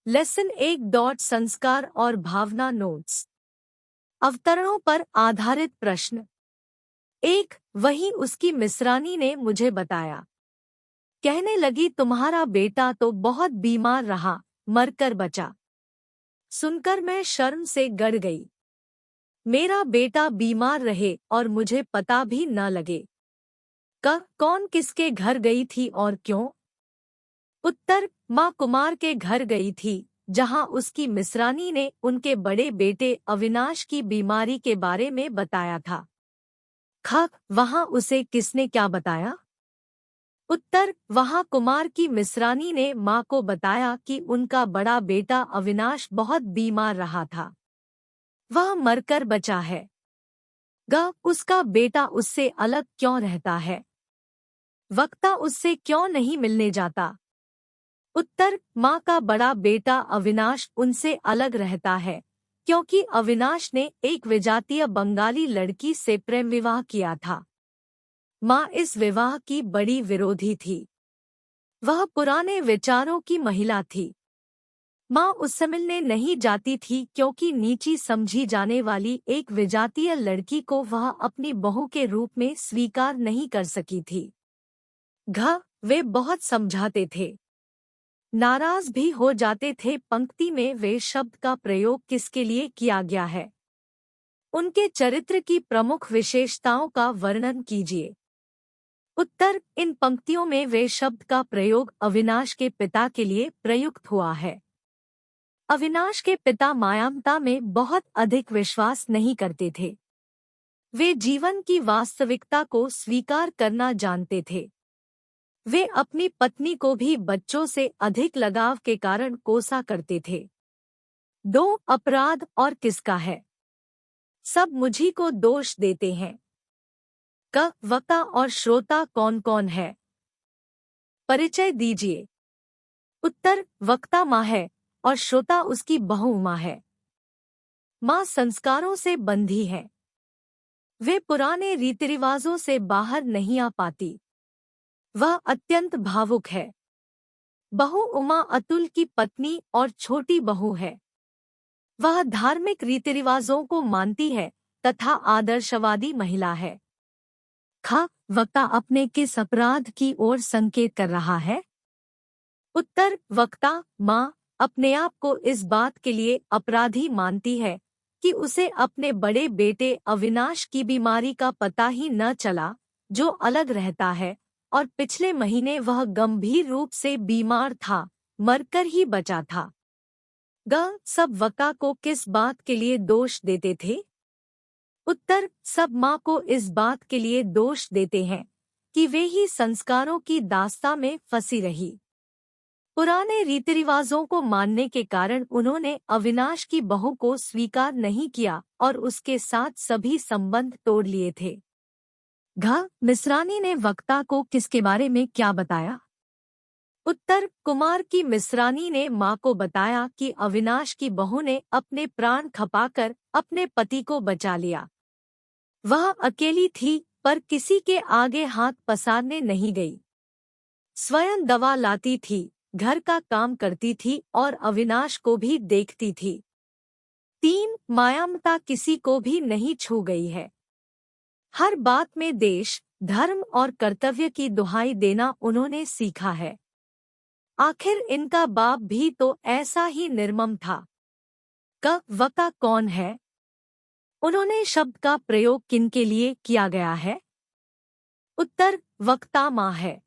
Lesson 1 संस्कार और भावना notes. अवतरणों पर आधारित प्रश्न। 1। वहीं उसकी मिस्रानी ने मुझे बताया। कहने लगी, तुम्हारा बेटा तो बहुत बीमार रहा, मरकर बचा। सुनकर मैं शर्म से गड़ गई। मेरा बेटा बीमार रहे और मुझे पता भी न लगे। कौन किसके घर गई थी और क्यों? उत्तर, माँ कुमार के घर गई थी, जहाँ उसकी मिस्रानी ने उनके बड़े बेटे अविनाश की बीमारी के बारे में बताया था। वहाँ उसे किसने क्या बताया? उत्तर, वहाँ कुमार की मिस्रानी ने माँ को बताया कि उनका बड़ा बेटा अविनाश बहुत बीमार रहा था। वह मरकर बचा है। उसका बेटा उससे अलग क्यों रहता है? वक्ता उससे क्यों नहीं मिलने जाता? उत्तर, माँ का बड़ा बेटा अविनाश उनसे अलग रहता है, क्योंकि अविनाश ने एक विजातीय बंगाली लड़की से प्रेम विवाह किया था। माँ इस विवाह की बड़ी विरोधी थी। वह पुराने विचारों की महिला थी। माँ उससे मिलने नहीं जाती थी क्योंकि नीची समझी जाने वाली एक विजातीय लड़की को वह अपनी बहू के रूप में स्वीकार नहीं कर सकी थी। वे बहुत समझाते थे, नाराज भी हो जाते थे। पंक्ति में वे शब्द का प्रयोग किसके लिए किया गया है? उनके चरित्र की प्रमुख विशेषताओं का वर्णन कीजिए। उत्तर, इन पंक्तियों में वे शब्द का प्रयोग अविनाश के पिता के लिए प्रयुक्त हुआ है। अविनाश के पिता मायामता में बहुत अधिक विश्वास नहीं करते थे। वे जीवन की वास्तविकता को स्वीकार करना जानते थे। वे अपनी पत्नी को भी बच्चों से अधिक लगाव के कारण कोसा करते थे। 2। अपराध और किसका है? सब मुझी को दोष देते हैं। वक्ता और श्रोता कौन कौन है? परिचय दीजिए। उत्तर, वक्ता माँ है और श्रोता उसकी बहू माँ है। माँ संस्कारों से बंधी है। वे पुराने रीति रिवाजों से बाहर नहीं आ पाती। वह अत्यंत भावुक है। बहू उमा अतुल की पत्नी और छोटी बहू है। वह धार्मिक रीति रिवाजों को मानती है तथा आदर्शवादी महिला है। वक्ता अपने किस अपराध की ओर संकेत कर रहा है? उत्तर, वक्ता माँ अपने आप को इस बात के लिए अपराधी मानती है कि उसे अपने बड़े बेटे अविनाश की बीमारी का पता ही न चला, जो अलग रहता है, और पिछले महीने वह गंभीर रूप से बीमार था, मरकर ही बचा था। सब वक्ता को किस बात के लिए दोष देते थे? उत्तर, सब माँ को इस बात के लिए दोष देते हैं कि वे ही संस्कारों की दास्ता में फंसी रही। पुराने रीति रिवाजों को मानने के कारण उन्होंने अविनाश की बहू को स्वीकार नहीं किया और उसके साथ सभी संबंध तोड़ लिए थे। मिस्रानी ने वक्ता को किसके बारे में क्या बताया? उत्तर, कुमार की मिस्रानी ने माँ को बताया कि अविनाश की बहू ने अपने प्राण खपाकर अपने पति को बचा लिया। वह अकेली थी पर किसी के आगे हाथ पसारने नहीं गई। स्वयं दवा लाती थी, घर का काम करती थी और अविनाश को भी देखती थी। 3। मायामता किसी को भी नहीं छू गई है। हर बात में देश, धर्म और कर्तव्य की दुहाई देना उन्होंने सीखा है। आखिर इनका बाप भी तो ऐसा ही निर्मम था। वक्ता कौन है? उन्होंने शब्द का प्रयोग किनके लिए किया गया है? उत्तर, वक्ता माँ है।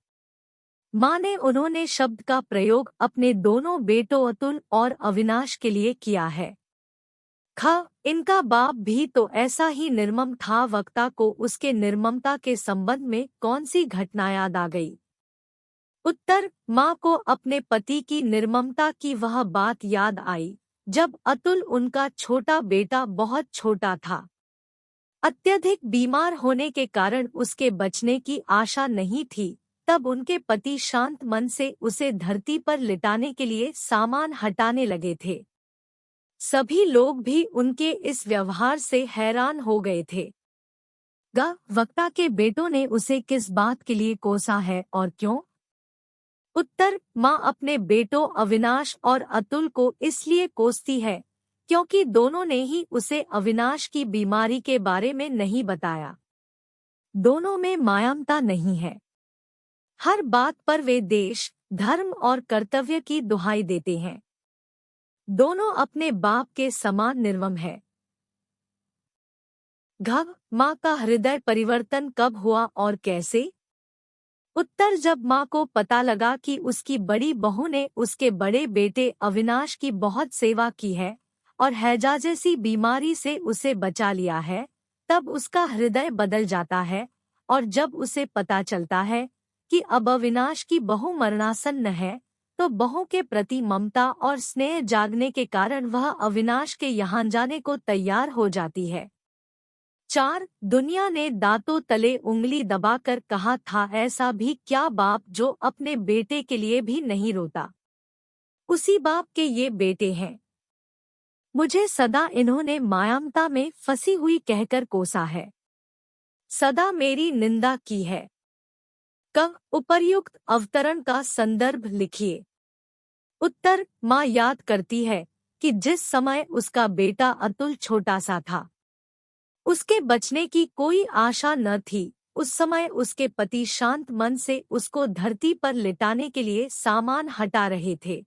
माँ ने उन्होंने शब्द का प्रयोग अपने दोनों बेटों अतुल और अविनाश के लिए किया है। इनका बाप भी तो ऐसा ही निर्मम था। वक्ता को उसके निर्ममता के संबंध में कौन सी घटना याद आ गई? उत्तर, माँ को अपने पति की निर्ममता की वह बात याद आई जब अतुल उनका छोटा बेटा बहुत छोटा था। अत्यधिक बीमार होने के कारण उसके बचने की आशा नहीं थी। तब उनके पति शांत मन से उसे धरती पर लिटाने के लिए सामान हटाने लगे थे। सभी लोग भी उनके इस व्यवहार से हैरान हो गए थे। वक्ता के बेटों ने उसे किस बात के लिए कोसा है और क्यों? उत्तर, माँ अपने बेटों अविनाश और अतुल को इसलिए कोसती है क्योंकि दोनों ने ही उसे अविनाश की बीमारी के बारे में नहीं बताया। दोनों में मायामता नहीं है। हर बात पर वे देश, धर्म और कर्तव्य की दुहाई देते हैं। दोनों अपने बाप के समान निर्मम है। घ, माँ का हृदय परिवर्तन कब हुआ और कैसे? उत्तर, जब माँ को पता लगा कि उसकी बड़ी बहू ने उसके बड़े बेटे अविनाश की बहुत सेवा की है और हैजा जैसी बीमारी से उसे बचा लिया है, तब उसका हृदय बदल जाता है। और जब उसे पता चलता है कि अब अविनाश की बहू मरणासन्न है, तो बहू के प्रति ममता और स्नेह जागने के कारण वह अविनाश के यहाँ जाने को तैयार हो जाती है। 4, दुनिया ने दांतों तले उंगली दबाकर कहा था, ऐसा भी क्या बाप जो अपने बेटे के लिए भी नहीं रोता? उसी बाप के ये बेटे हैं। मुझे सदा इन्होंने मायामता में फंसी हुई कहकर कोसा है, सदा मेरी निंदा की है। उपर्युक्त अवतरण का संदर्भ लिखिए। उत्तर, माँ याद करती है कि जिस समय उसका बेटा अतुल छोटा सा था, उसके बचने की कोई आशा न थी, उस समय उसके पति शांत मन से उसको धरती पर लिटाने के लिए सामान हटा रहे थे।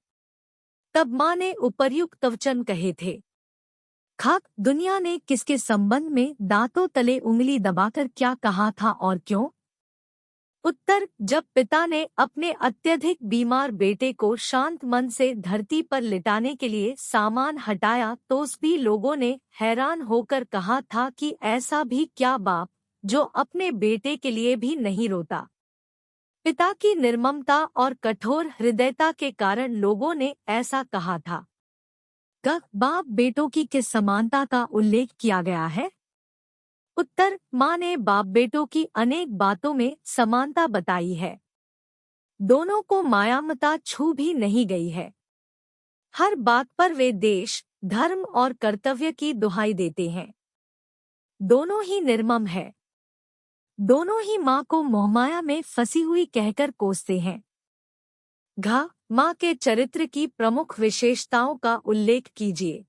तब माँ ने उपर्युक्त वचन कहे थे। दुनिया ने किसके संबंध में दांतों तले उंगली दबाकर क्या कहा था और क्यों? उत्तर, जब पिता ने अपने अत्यधिक बीमार बेटे को शांत मन से धरती पर लिटाने के लिए सामान हटाया तो भी लोगों ने हैरान होकर कहा था कि ऐसा भी क्या बाप जो अपने बेटे के लिए भी नहीं रोता? पिता की निर्ममता और कठोर हृदयता के कारण लोगों ने ऐसा कहा था। बाप बेटों की किस समानता का उल्लेख किया गया है? उत्तर, माँ ने बाप बेटों की अनेक बातों में समानता बताई है। दोनों को मायामता छू भी नहीं गई है। हर बात पर वे देश, धर्म और कर्तव्य की दुहाई देते हैं। दोनों ही निर्मम है। दोनों ही माँ को मोहमाया में फंसी हुई कहकर कोसते हैं। माँ के चरित्र की प्रमुख विशेषताओं का उल्लेख कीजिए।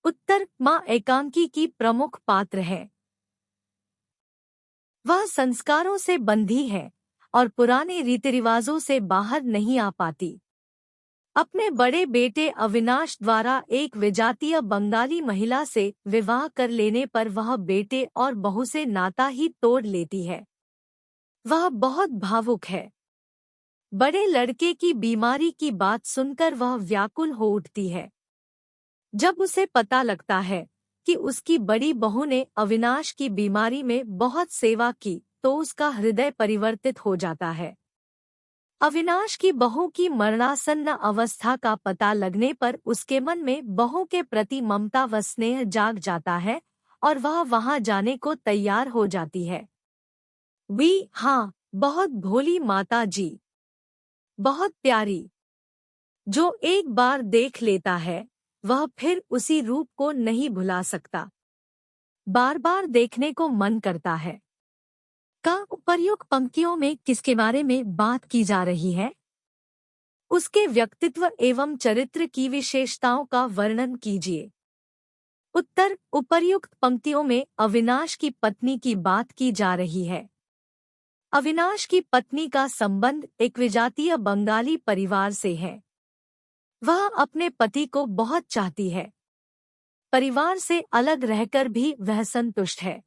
उत्तर, माँ एकांकी की प्रमुख पात्र है। वह संस्कारों से बंधी है और पुराने रीति रिवाजों से बाहर नहीं आ पाती। अपने बड़े बेटे अविनाश द्वारा एक विजातीय बंगाली महिला से विवाह कर लेने पर वह बेटे और बहू से नाता ही तोड़ लेती है। वह बहुत भावुक है। बड़े लड़के की बीमारी की बात सुनकर वह व्याकुल हो उठती है। जब उसे पता लगता है कि उसकी बड़ी बहू ने अविनाश की बीमारी में बहुत सेवा की, तो उसका हृदय परिवर्तित हो जाता है। अविनाश की बहू की मरणासन्न अवस्था का पता लगने पर उसके मन में बहू के प्रति ममता व स्नेह जाग जाता है और वह वहां जाने को तैयार हो जाती है। हाँ, बहुत भोली माता जी, बहुत प्यारी। जो एक बार देख लेता है वह फिर उसी रूप को नहीं भुला सकता। बार बार देखने को मन करता है। उपर्युक्त पंक्तियों में किसके बारे में बात की जा रही है? उसके व्यक्तित्व एवं चरित्र की विशेषताओं का वर्णन कीजिए। उत्तर, उपर्युक्त पंक्तियों में अविनाश की पत्नी की बात की जा रही है। अविनाश की पत्नी का संबंध एक विजातीय बंगाली परिवार से है। वह अपने पति को बहुत चाहती है। परिवार से अलग रहकर भी वह संतुष्ट है।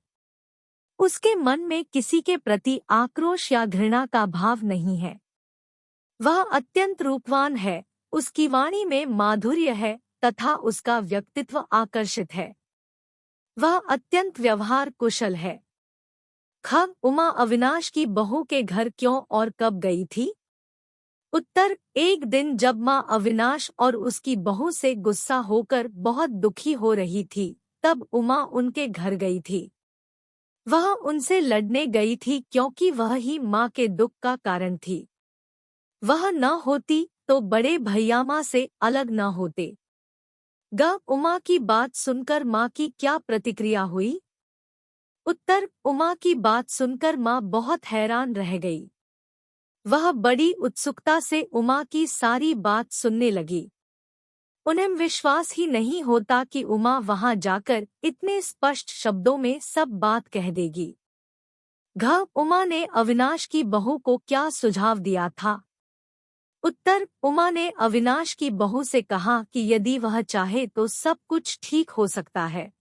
उसके मन में किसी के प्रति आक्रोश या घृणा का भाव नहीं है। वह अत्यंत रूपवान है, उसकी वाणी में माधुर्य है तथा उसका व्यक्तित्व आकर्षित है। वह अत्यंत व्यवहार कुशल है। उमा अविनाश की बहू के घर क्यों और कब गई थी? उत्तर, एक दिन जब माँ अविनाश और उसकी बहू से गुस्सा होकर बहुत दुखी हो रही थी, तब उमा उनके घर गई थी। वह उनसे लड़ने गई थी क्योंकि वह ही माँ के दुख का कारण थी। वह न होती तो बड़े भैया माँ से अलग न होते। उमा की बात सुनकर माँ की क्या प्रतिक्रिया हुई? उत्तर, उमा की बात सुनकर माँ बहुत हैरान रह गई। वह बड़ी उत्सुकता से उमा की सारी बात सुनने लगी। उन्हें विश्वास ही नहीं होता कि उमा वहां जाकर इतने स्पष्ट शब्दों में सब बात कह देगी। उमा ने अविनाश की बहू को क्या सुझाव दिया था? उत्तर: उमा ने अविनाश की बहू से कहा कि यदि वह चाहे तो सब कुछ ठीक हो सकता है।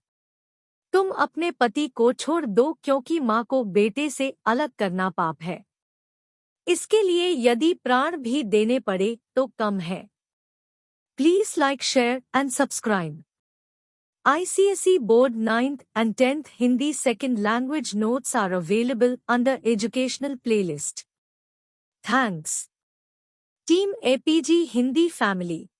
तुम अपने पति को छोड़ दो क्योंकि माँ को बेटे से अलग करना पाप है। इसके लिए यदि प्राण भी देने पड़े तो कम है। Please like, share and subscribe. ICSE Board 9th and 10th Hindi Second Language notes are available under Educational Playlist. Thanks. Team APG Hindi Family.